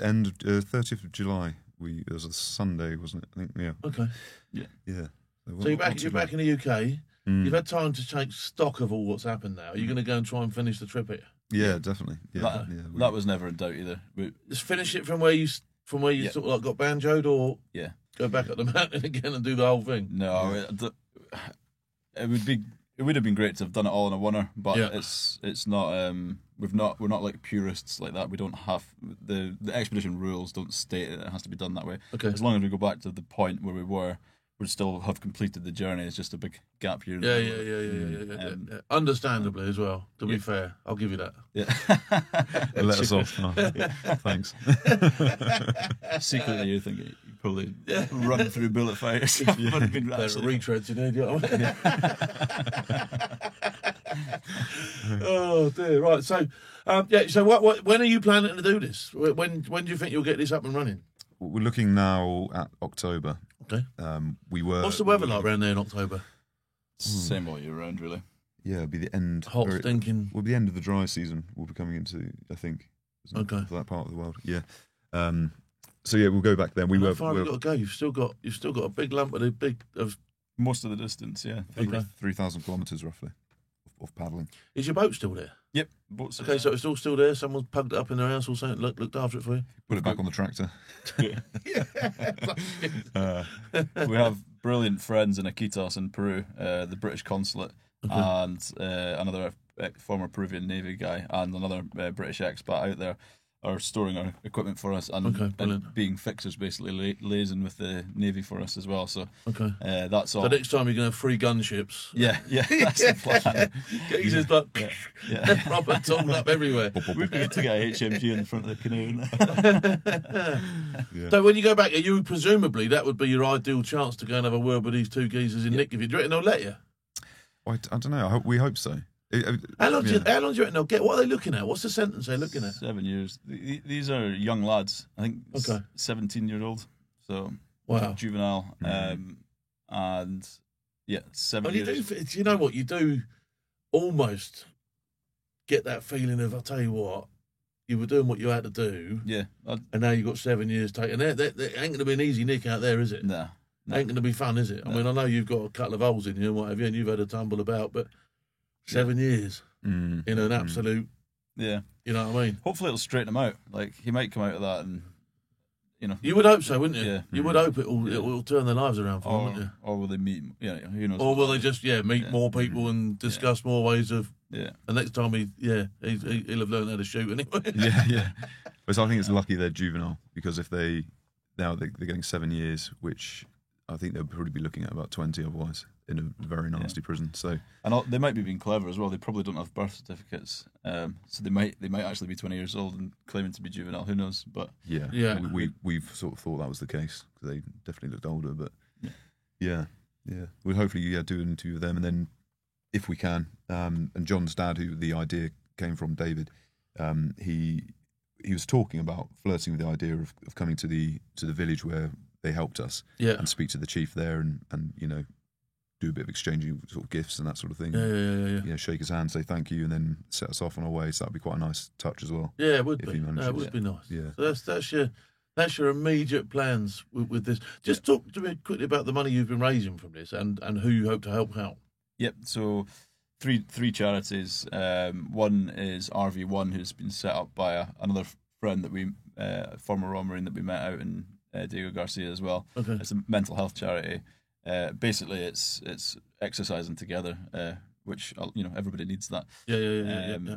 End 30th of July. It was a Sunday, wasn't it? I think. Yeah. Okay. Yeah. So you're back in the UK. You've had time to take stock of all what's happened now. Are you going to go and try and finish the trip here? Yeah, definitely. Yeah, that was never in doubt either. Just finish it from where you sort of like got banjoed, or go back up the mountain again and do the whole thing. No, it would have been great to have done it all in a oneer, but it's not. We're not like purists like that. We don't have the expedition rules don't state it has to be done that way. Okay. As long as we go back to the point where we were, we'd still have completed the journey. It's just a big gap here. Yeah. Understandably as well. To be fair, I'll give you that. Yeah. Let us off. Thanks. Secretly, you think you Probably run through bullet fighters. Been retreads, you know what I mean? Oh dear! Right, so so when are you planning to do this? When do you think you'll get this up and running? We're looking now at October. Okay. What's the weather like around there in October? Same all year round, really. Yeah, it'll be the end. Hot, stinking. Will be the end of the dry season. We'll be coming into, I think. Okay. For that part of the world. Yeah. So we'll go back then. How far have you got to go? You've still got a big lump of most of the distance. Yeah. 3,000 kilometres roughly of paddling. Is your boat still there? Yep. Boat's okay, so it's all still there. Someone's pugged it up in their house or something. Looked after it for you. Put it back on the tractor. We have brilliant friends in Iquitos in Peru, the British consulate, and another former Peruvian Navy guy, and another British expat out there are storing our equipment for us and being fixers, basically liaising with the Navy for us as well. So that's all. So next time you're going to have 3 gunships. Yeah, that's the plan. Geezers proper tooled up everywhere. We've got to get a HMG in the front of the canoe. So when you go back, presumably that would be your ideal chance to go and have a word with these 2 geezers in Nick. If you do it, they'll let you. I don't know. We hope so. How long do you reckon they'll get? What are they looking at? What's the sentence they're looking at? 7 years. These are young lads. I think 17 years old. So juvenile. And 7 years. Do you know what? You do almost get that feeling of, I'll tell you what, you were doing what you had to do. Yeah. And now you've got 7 years taken. It ain't going to be an easy nick out there, is it? No. Ain't going to be fun, is it? I mean, I know you've got a couple of holes in you and what have you, and you've had a tumble about, but 7 years in an absolute, you know what I mean? Hopefully it'll straighten him out. Like, he might come out of that and, You would hope so, wouldn't you? Yeah. You would hope it will turn their lives around for them, wouldn't you? Or will they meet, who knows? Or will they just, meet more people and discuss more ways of... Yeah. And next time he'll have learned how to shoot anyway. Yeah. But I think it's lucky they're juvenile, because if they're getting 7 years, which I think they'll probably be looking at about 20 otherwise in a very nasty prison. So, and they might be being clever as well. They probably don't have birth certificates, so they might actually be 20 years old and claiming to be juvenile. Who knows? But we've sort of thought that was the case, because they definitely looked older. But we'll hopefully do an interview with them, and then if we can, and John's dad, who the idea came from, David, he was talking about flirting with the idea of coming to the village where they helped us, and speak to the chief there, and do a bit of exchanging sort of gifts and that sort of thing. Yeah. Shake his hand, say thank you, and then set us off on our way. So that'd be quite a nice touch as well. Yeah, it would be. It would be nice. Yeah. So that's your immediate plans with this. Just talk to me quickly about the money you've been raising from this, and who you hope to help out. Yep. So three charities. One is RV1, who's been set up by another friend that we, former Royal Marine that we met out in Diego Garcia as well. Okay. It's a mental health charity. Basically, it's exercising together, which everybody needs that. Yeah.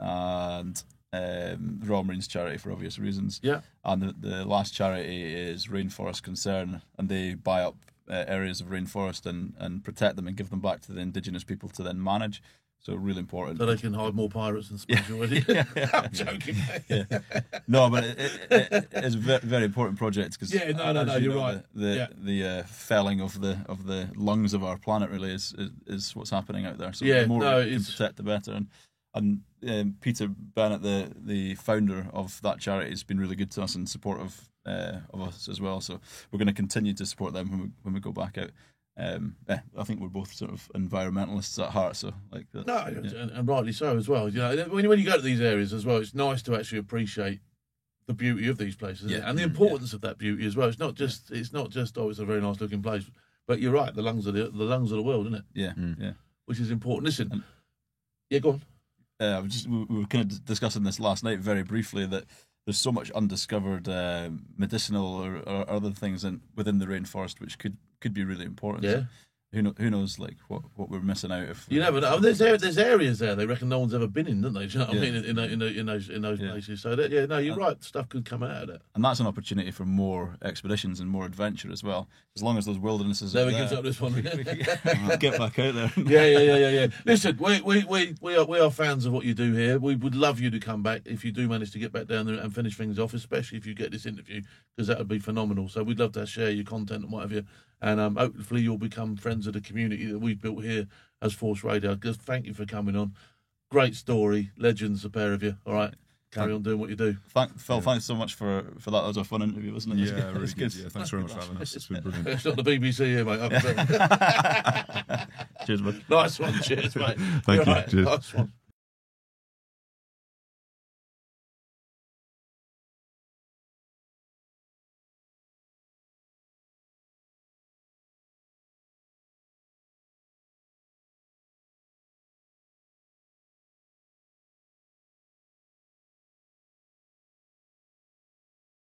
And the Royal Marines charity for obvious reasons. Yeah. And the last charity is Rainforest Concern, and they buy up areas of rainforest and protect them and give them back to the indigenous people to then manage. So really important. So they can hide more pirates and special with you. I'm joking. No, but it's a very, very important project because you're right. The felling of the lungs of our planet really is what's happening out there. So the more we can protect, the better. And Peter Bennett, the founder of that charity, has been really good to us and supportive of us as well. So we're going to continue to support them when we go back out. I think we're both sort of environmentalists at heart, so like that. No, and rightly so as well. When you go to these areas as well, it's nice to actually appreciate the beauty of these places and the importance of that beauty as well. It's not just it's a very nice looking place, but you're right, the lungs of the world, isn't it? Yeah. Which is important. Listen, go on. We were kind of discussing this last night very briefly, that there's so much undiscovered medicinal or other things within the rainforest which could be really important. Yeah. who knows like what we're missing out if you never know. I mean, there's areas there they reckon no one's ever been in, don't they? Do you know what I mean? In those places. So you're right. Stuff could come out of that, and that's an opportunity for more expeditions and more adventure as well. As long as those wildernesses there are we there, gives up this one. get back out there. Yeah. Listen, we are fans of what you do here. We would love you to come back if you do manage to get back down there and finish things off, especially if you get this interview, because that would be phenomenal. So we'd love to share your content and what have you. And hopefully you'll become friends of the community that we've built here as Force Radio. Just thank you for coming on. Great story. Legends, the pair of you. All right. Carry on doing what you do. Phil, thanks so much for that. That was a fun interview, wasn't it? Yeah, really good. Yeah, thanks very much for having us. It's been brilliant. It's not the BBC here, mate. Cheers, bud. Nice one. Cheers, mate. Thank you. Right. Cheers. Nice one.